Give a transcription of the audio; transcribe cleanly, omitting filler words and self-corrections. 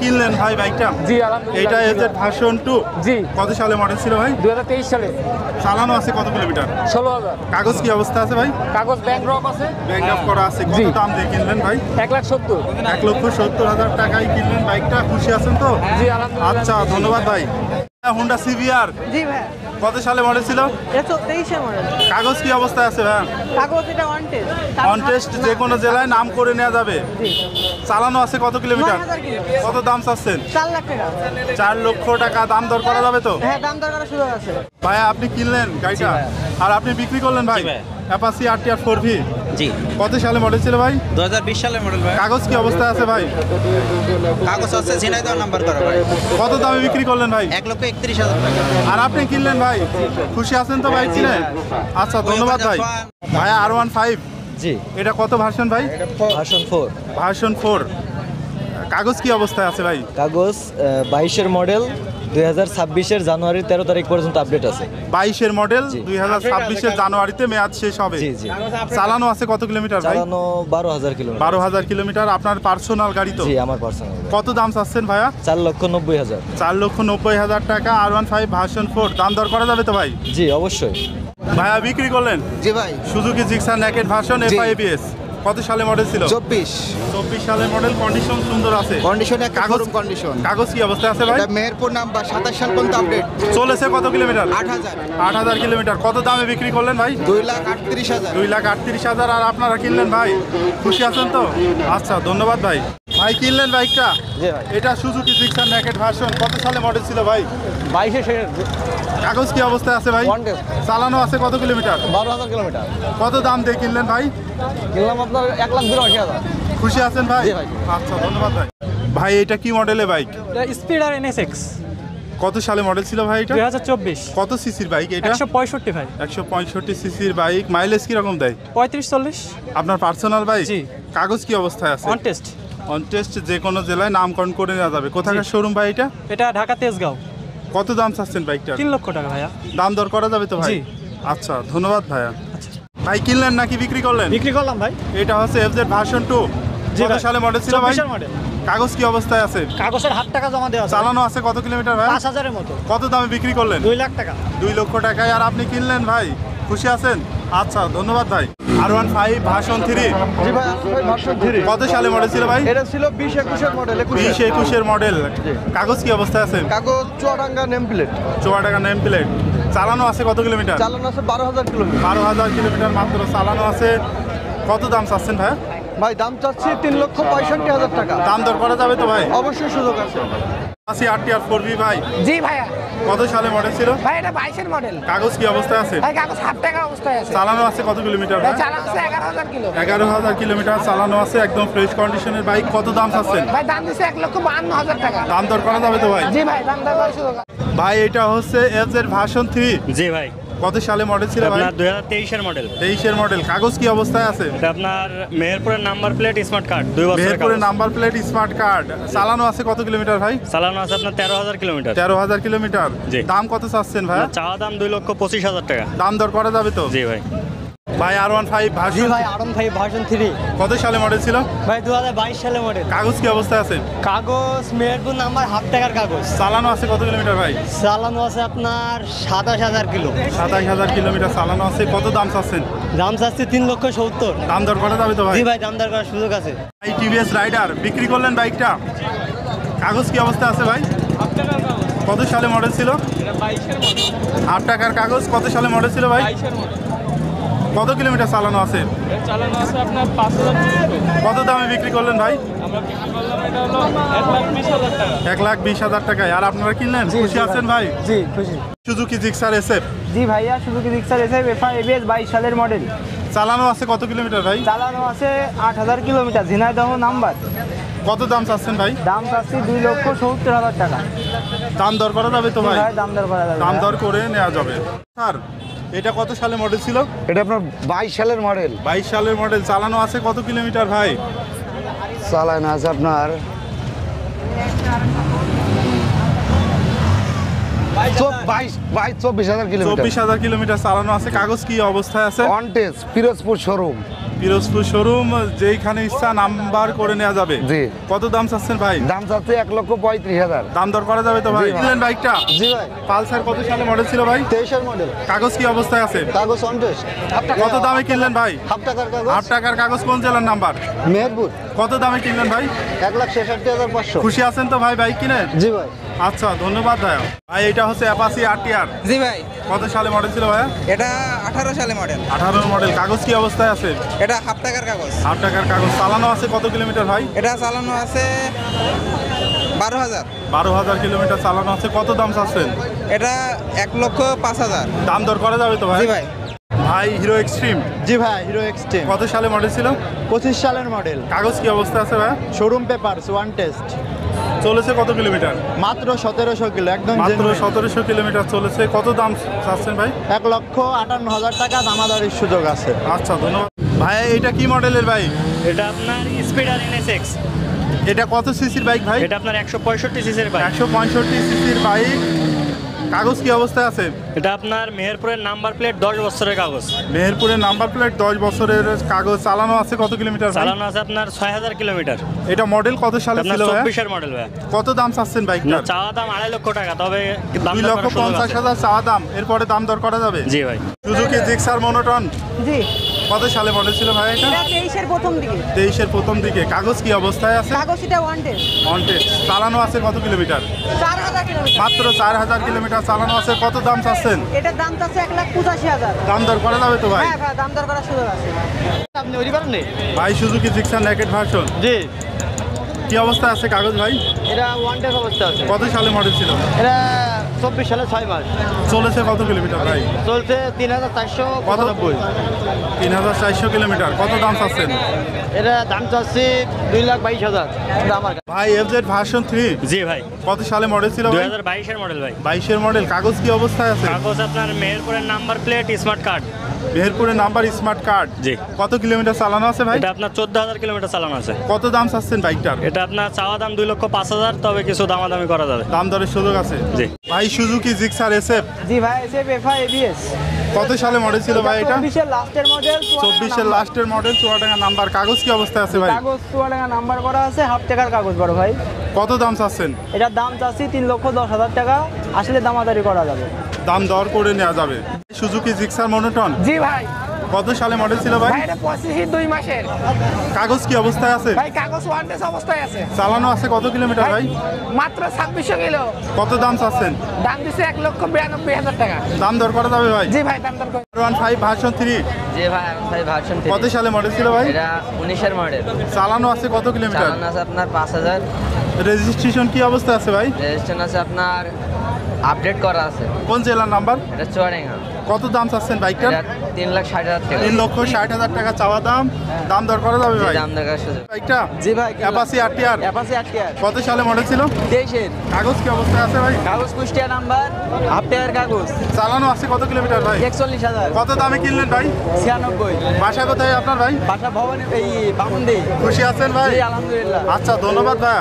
কিনলেন ভাই বাইকটা? জি আলহামদুলিল্লাহ। এইটা এফজেড ভার্সন 2। জি। কত সালে মডেল ছিল ভাই? 2023 সালে। চালানো আছে কত কিলোমিটার? 16,000। কাগজ কি অবস্থা আছে ভাই? কাগজ ব্যাংক ড্রপ আছে। ব্যাংক ড্রপ করা আছে। কত জি। দাম দিয়ে কিনলেন ভাই? 1,70,000। 1,70,000 টাকায় কিনলেন বাইকটা, খুশি আছেন তো? জি আলহামদুলিল্লাহ। আচ্ছা ধন্যবাদ ভাই। হোন্ডা সিভিআর জি ভাই, কত সালে মডেল ছিল? এটা 23 মডেল। কাগজ কি অবস্থায় আছে ভাই? কাগজ এটা অন টেস্ট। অন টেস্ট, যে কোনো জেলায় নাম করে নেওয়া যাবে। জি। চালানো আছে কত কিলোমিটার? 9,000 কিলোমিটার। কত দাম চাচ্ছেন? 4 লাখ টাকা। 4 লক্ষ টাকা দাম দর করা যাবে তো? হ্যাঁ, দাম দর করার সুযোগ আছে। ভাই আপনি কিনলেন গাড়িটা আর আপনি বিক্রি করলেন ভাই? অ্যাপাচি RTR 4V জি। কত সালে মডেল ছিল ভাই? 2020 সালের মডেল ভাই। কাগজ কি অবস্থায় আছে ভাই? কাগজ আছে ঝিনাইদহ নাম্বার করা ভাই। কত দামে বিক্রি করলেন ভাই? 1,31,000 টাকা। আর আপনি কিনলেন ভাই, খুশি আছেন তো ভাই কিনে? আচ্ছা ধন্যবাদ ভাই। ভাই R15 জি। এটা কত ভার্সন ভাই? ভার্সন 4। ভার্সন 4। কাগজ কি অবস্থায় আছে ভাই? কাগজ 22-এর মডেল, 2026-এর জানুয়ারির 13 তারিখ পর্যন্ত আপডেট আছে। 22-এর মডেল, জি। 2026-এর জানুয়ারিতে মেয়াদ শেষ হবে। জি জি। চালানো আছে কত কিলোমিটার ভাই? চালানো 12,000 কিলোমিটার। 12,000 কিলোমিটার। আপনার পার্সোনাল গাড়ি তো? জি, আমার পার্সোনাল। কত দাম চাচ্ছেন ভাইয়া? 4,90,000। 4,90,000 টাকা R15 ভার্সন 4। দাম দর করা যাবে তো ভাই? জি অবশ্যই। ভাইয়া বিক্রি করলেন জি ভাই। সুজুকি জিক্সার নেকেড ভার্সন জি। FI-ABS কত সালে মডেল ছিল? 24 সালের মডেল। কন্ডিশন সুন্দর আছে। কন্ডিশন একটা কাগজ শোরুম কন্ডিশন। কাগজ কি অবস্থা আছে ভাই? এটা মেহেরপুর নাম্বার 27 সাল পর্যন্ত আপডেট। চলেছে কত কিলোমিটার? 8,000। 8,000 কিলোমিটার। কত দামে বিক্রি করলেন ভাই? 2,38,000। 2,38,000। আর আপনারা কিনলেন ভাই, খুশি আছেন তো? আচ্ছা ধন্যবাদ ভাই। ভাই কিনলেন বাইকটা? জি ভাই। এটা সুজুকি জিক্সার নেকেড ভার্সন কত সালে মডেল ছিল ভাই? 22-এর কাগজ কি অবস্থায় আছে ভাই? On test। চালানো আছে কত কিলোমিটার? 12,000 কিলোমিটার। কত দাম দিয়ে কিনলেন ভাই? কিনলাম আপনার 1,82,000। খুশি আছেন ভাই? জি ভাই। আচ্ছা ধন্যবাদ ভাই। ভাই এটা কি মডেলের বাইক? স্পিডার NSX কত সালে মডেল ছিল ভাই এটা? 2024। কত সিসির বাইক এটা? 165 ভাই। 165 সিসির বাইক। মাইলেজ কিরকম দেয়? 35-40। আপনার পার্সোনাল বাইক? জি। কাগজ কি অবস্থায় আছে? On test. অন টেস্ট, যে কোনো জেলায় নামকরণ করে নেওয়া যাবে। কোথাকার শোরুম ভাই এটা? এটা ঢাকা তেজগাঁও। কত দাম চাচ্ছেন বাইকটা? 3 লক্ষ টাকা ভাইয়া। দাম দর করা যাবে তো ভাই? জি। আচ্ছা ধন্যবাদ ভাইয়া। ভাই কিনলেন নাকি বিক্রি করলেন? বিক্রি করলাম ভাই। এটা হচ্ছে FZ ভার্সন 2। জি কত ভাই। সালে মডেল ছিল ভাই? 24-এর মডেল। কাগজ কি অবস্থায় আছে? কাগজের হাত টাকা জমা দেওয়া আছে। চালানো আছে কত কিলোমিটার ভাই? 5,000-এর মতো। কত দামে বিক্রি করলেন? 2 লাখ টাকা। 2 লক্ষ টাকায়। আর আপনি কিনলেন ভাই, খুশি আছেন? আচ্ছা ধন্যবাদ ভাই। R15 ভার্সন 3 জি ভাই, ভার্সন 3। কত সালে মডেল ছিল ভাই? এটা ছিল 20-21-এর মডেল। 20-21-এর মডেল। কাগজ কি অবস্থায় আছে? কাগজ Chuadanga name plate. Chuadanga name plate. চালানো আছে কত কিলোমিটার? চালানো আছে 12,000 কিলোমিটার। 12,000 কিলোমিটার মাত্র চালানো আছে। কত দাম চাচ্ছেন ভাই? ভাই দাম চাচ্ছি 3,65,000 টাকা। দাম দর করা যাবে তো ভাই? অবশ্যই সুযোগ আছে। APACHE RTR 4V ভাই জি ভাইয়া। কত সালে মডেল ছিল? ভাই এটা 22-এর মডেল। কাগজ কি অবস্থায় আছে? ভাই কাগজ হাফ টাকা অবস্থায় আছে। চালানো আছে কত কিলোমিটার ভাই ভাই? চালানো আছে 11,000 কিলো। 11,000 কিলোমিটার চালানো আছে, একদম ফ্রেশ কন্ডিশনের বাইক। কত দাম চাচ্ছেন? ভাই দাম দিছে 1,52,000 টাকা। দাম দর করা যাবে তো ভাই? জি ভাই, দাম দর করার সুযোগ আছে। ভাই এটা হচ্ছে FZ ভার্সন 3। জি ভাই। কত সালে মডেল ছিল ভাই? আপনার 2023-এর মডেল। 23-এর মডেল। কাগজ কি অবস্থায় আছে? এটা আপনার মেহেরপুরের নাম্বার প্লেট স্মার্ট কার্ড 2 বছরের মেহেরপুরের কাগজ। Number plate smart card. চালানো আছে কত কিলোমিটার ভাই? চালানো আছে আপনার 13,000 কিলোমিটার। 13,000 কিলোমিটার। জি। দাম কত চাচ্ছেন ভাই? চাওয়া দাম 2,25,000 টাকা। দাম দর করা যাবে তো? জি ভাই। ভাই R15 ভার্সন R15 ভার্সন 3। কত সালে মডেল ছিল? ভাই 2022 সালে মডেল। কাগজ কি অবস্থায় আছে? কাগজ মেহেরপুর নাম্বার হাফ টাকার কাগজ। চালানো আছে কত কিলোমিটার ভাই? চালানো আছে আপনার 27,000 কিলো। 27,000 কিলোমিটার চালানো আছে। কত দাম চাচ্ছেন? দাম চাচ্ছি 3,70,000। দাম দর করা যাবে তো ভাই? জি ভাই, দাম দর করার সুযোগ আছে। ভাই TVS রাইডার বিক্রি করলেন বাইকটা, কাগজ কি অবস্থা আছে ভাই? কত সালে মডেল ছিল? 8 টাকার কাগজ। কত সালে মডেল ছিল ভাই? কত কিলোমিটার চালানো আছে? চালানো আছে আপনার 5,000 কিলোমিটার। কত দামে বিক্রি করলেন ভাই? আমরা বিক্রি করলাম এটা হলো 1,20,000 টাকা। 1,20,000 টাকায়। আর আপনারা কিনলেন, খুশি আছেন ভাই? জি খুশি। সুজুকি জিক্সার SF জি ভাইয়া, সুজুকি জিক্সার SF FI-ABS 22 সালের মডেল। চালানো আছে কত কিলোমিটার ভাই? চালানো আছে 8,000 কিলোমিটার। ঝিনাইদহ নাম্বার। কত দাম চাচ্ছেন ভাই? দাম চাচ্ছি 2,70,000 টাকা। দাম দর করা যাবে তো জি ভাই? ভাই, দাম দর করা যাবে। দাম দর করে নেওয়া যাবে। স্যার এটা কত সালে মডেল ছিল? এটা আপনার 22 সালের মডেল। 22 সালের মডেল। চালানো আছে কত কিলোমিটার ভাই? চালানো আছে আপনার চব্বিশ হাজার কিলোমিটার 24,000 কিলোমিটার চালানো আছে। কাগজ কি অবস্থায় আছে? On test Pirojpur showroom. Pirojpur showroom, যেইখানে ইচ্ছা নাম্বার করে নেওয়া যাবে। জি। কত দাম চাচ্ছেন ভাই? দাম চাচ্ছে 1,35,000। দাম দর করা যাবে তো ভাই? জি ভাই। কিনলেন বাইকটা? জি ভাই, পালসার কত সালে মডেল ছিল ভাই? 23-এর মডেল। কাগজ কি অবস্থায় আছে? কাগজ অন টেস্ট। কত দামে কিনলেন ভাই? হাফ টাকার কাগজ। 8 টাকার কাগজ। কোন জেলার নাম্বার? মেহেরপুর। কত দামে কিনলেন ভাই? 1,66,500। খুশি আছেন তো ভাই বাইক কিনে? জি ভাই। আচ্ছা, ধন্যবাদ ভাই। ভাই এটা হচ্ছে অ্যাপাচি আরটিআর। জি ভাই, কত সালে মডেল ছিল ভাই? এটা 18 সালে মডেল। 18 মডেল। কাগজ কি অবস্থায় আছে? এটা হাফ টাকার কাগজ। 8 টাকার কাগজ। চালানো আছে কত কিলোমিটার ভাই? এটা চালানো আছে 12,000। 12,000 কিলোমিটার চালানো আছে। কত দাম চাচ্ছেন? এটা 1,05,000। দাম দর করা যাবে তো ভাই? জি ভাই। ভাই হিরো এক্সট্রিম জি ভাই, হিরো এক্সট্রিম কত সালে মডেল ছিল? 25 সালের মডেল। কাগজ কি অবস্থা আছে ভাই? Showroom papers, one test. চলেছে কত কিলোমিটার? মাত্র 1700 কিলো, একদম মাত্র genuine। 1700 কিলোমিটার চলেছে। কত দাম চাচ্ছেন ভাই? 1,58,000 টাকা দামাদারির সুযোগ আছে। আচ্ছা, ধন্যবাদ ভাই। এটা কি মডেলের বাইক? এটা আপনার স্পিডার NSX। এটা কত সিসির বাইক ভাই? এটা আপনার 165 সিসির বাইক। 165 সিসির বাইক। কাগজ কি অবস্থায় আছে? এটা আপনার মেহেরপুরের নাম্বার প্লেট 10 বছরের কাগজ। মেহেরপুরের নাম্বার প্লেট 10 বছরের কাগজ। চালানো আছে কত কিলোমিটার ভাই? চালানো আছে আপনার 6000 কিলোমিটার। এটা মডেল কত সালে আপনার ছিল ভাই? 24-এর মডেল ভাই। কত দাম চাচ্ছেন বাইকটার? চাওয়া দাম 2.5 লক্ষ টাকা, তবে দাম দর করার সুযোগ আছে। 2,50,000 চাওয়া দাম, এরপরে দাম দর করা যাবে? জি ভাই। সুজুকি জিক্সার মনোটন জি, কত সালে মডেল ছিল ভাই এটা? এটা 23-এর প্রথম দিকে। 23-এর প্রথম দিকে। কাগজ কি অবস্থায় আছে? কাগজ এটা ওয়ান টেস্ট। On test. চালানো আছে কত কিলোমিটার? 4,000 কিলোমিটার। মাত্র 4,000 কিলোমিটার চালানো আছে। কত দাম চাচ্ছেন? এটার দাম চাচ্ছে 1,85,000। দাম দর করা যাবে তো ভাই? হ্যাঁ ভাই, দাম দর করার সুযোগ আছে। আপনি ওই পারেন নি? ভাই সুজুকি জিক্সার নেকেড ভার্সন জি, কি অবস্থা আছে কাগজ ভাই? এটা ওয়ান টেস্ট অবস্থা আছে। কত সালে মডেল ছিল? এটা 24 সালে 6 মাস। চলেছে কত কিলোমিটার ভাই? চলছে 3,495। 3,400 কিলোমিটার। কত দাম চাচ্ছেন? এটা দাম চাচ্ছি 2,22,000। আমার কাছে। ভাই এফজেড ভার্সন 3 জি ভাই। কত সালে মডেল ছিল ভাই? 2022-এর মডেল ভাই। 22-এর মডেল। কাগজ কি অবস্থায় আছে? কাগজ আপনার মেহেরপুরের নাম্বার প্লেট স্মার্ট কার্ড। মেহেরপুরের নাম্বার স্মার্ট কার্ড। জি। কত কিলোমিটার চালানো আছে ভাই? এটা আপনার 14,000 কিলোমিটার চালানো আছে। কত দাম চাচ্ছেন বাইকটার? এটা আপনার চাওয়া দাম 2,05,000, তবে কিছু দামাদামি করা যাবে। দাম দরের সুযোগ আছে? জি। ভাই সুজুকি জিক্সার এসএফ জি ভাই, এসএফ FI ABS। কত সালে মডেল ছিল ভাই এটা? 24-এর লাস্টের মডেল। 24-এর লাস্টের মডেল, চুয়াডাঙ্গা নাম্বার। কাগজ কি অবস্থায় আছে ভাই? কাগজ 4 নাম্বার করা আছে, হাফ টাকার কাগজ বড় ভাই। কত দাম চাচ্ছেন? এটার দাম চাচ্ছি 3,10,000 টাকা। আসলে দামাদারি করা যাবে। দাম দর করে নেওয়া যাবে। সুজুকি জিক্সার মনোটন জি ভাই, কত সালে মডেল ছিল ভাই? এটা 25 2 মাসের। কাগজ কি অবস্থায় আছে? ভাই কাগজ ওয়ান টেস্ট অবস্থায় আছে। চালানো আছে কত কিলোমিটার ভাই? মাত্র 2600 কিলো। কত দাম চাচ্ছেন? দাম দিচ্ছে 1,92,000 টাকা। দাম দর করা যাবে ভাই? জি ভাই, দাম দর করে। 15 ভার্সন 3 জি ভাই, ভাই ভার্সন কত সালে মডেল ছিল ভাই? এটা 19-এর মডেল। চালানো আছে কত কিলোমিটার? চালানো আছে আপনার 5,000। রেজিস্ট্রেশন কি অবস্থা আছে ভাই? রেজিস্ট্রেশন আছে আপনার, আপডেট করা আছে। কোন জেলার নাম্বার? এটা চুয়াডাঙ্গা। কত দাম চাচ্ছেন বাইকটার? এটা 3,60,000 টাকা। 3,60,000 টাকা চাওয়া দাম। দাম দর করা যাবে ভাই? দাম দেখার সুযোগ। বাইকটা জি ভাই, অ্যাপাচি আরটিআর অ্যাপাচি আরটিআর কত সালে মডেল ছিল? 23-এর। কাগজ কি অবস্থায় আছে ভাই? কাগজ কুষ্টিয়া নাম্বার, হাফ টাকার কাগজ। চালানো আছে কত কিলোমিটার ভাই? 41,000। কত দামে কিনলেন ভাই? 96। বাসা কোথায় আপনার ভাই? বাসা ভবনে, এই বামুনদি। খুশি আছেন ভাই? জি আলহামদুলিল্লাহ। আচ্ছা, ধন্যবাদ ভাই।